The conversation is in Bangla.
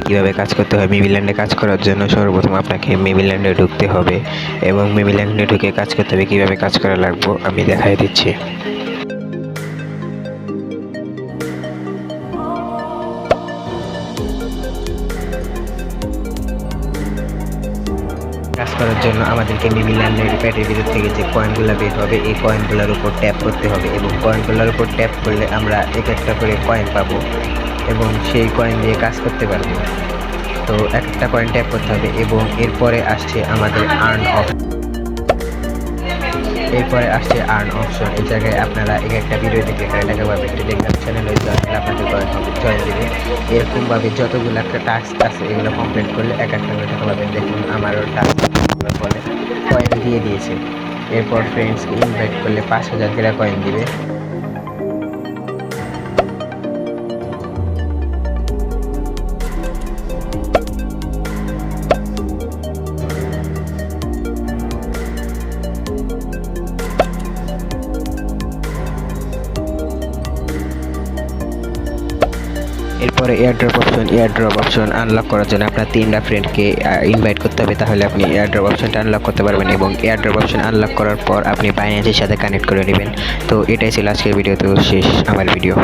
কিভাবে কাজ করতে হয়। মেবিল্যান্ডে কাজ করার জন্য সর্বপ্রথম আপনাকে মেবিল্যান্ডে ঢুকতে হবে এবং মেবিল্যান্ডে ঢুকে কাজ করতে হবে। কিভাবে কাজ করা লাগবে আমি দেখাই দিচ্ছি। কাজ করার জন্য আমাদেরকে মেবিল্যান্ডের প্যাটের ভিতর থেকে যে কয়েনগুলো বের হবে এই কয়েনগুলোর উপর ট্যাপ করতে হবে এবং কয়েনগুলোর উপর ট্যাপ করলে আমরা এক একটা করে কয়েন পাবো এবং সেই কয়েন দিয়ে কাজ করতে পারবো। তো এক একটা কয়েন ট্যাপ করতে হবে এবং এরপরে আসছে আমাদের আর্ন অপশন। এই জায়গায় আপনারা এক একটা ভিডিও দেখে টাকা পাবেন। টেলিগ্রাম চ্যানেলে আপনাদের জয়েন দেবে। এরকমভাবে যতগুলো একটা টাস্ক আছে এগুলো কমপ্লিট করলে এক একটা করে টাকা পাবেন। দেখুন আমারও টাস্ক বলে কয়েন দিয়ে দিয়েছে। এরপর ফ্রেন্ডসকে ইনভাইট করলে 5000 করে কয়েন দিবে। এরপরে এয়ারড্রপ অপশন আনলক করার জন্য আপনার 3টা ফ্রেন্ডকে ইনভাইট করতে হবে, তাহলে আপনি এয়ারড্রপ অপশনটা আনলক করতে পারবেন এবং এয়ারড্রপ অপশন আনলক করার পর আপনি বাইন্যান্সের সাথে কানেক্ট করে নেবেন। তো এটাই ছিল আজকের ভিডিও। তো শেষ আমার ভিডিও।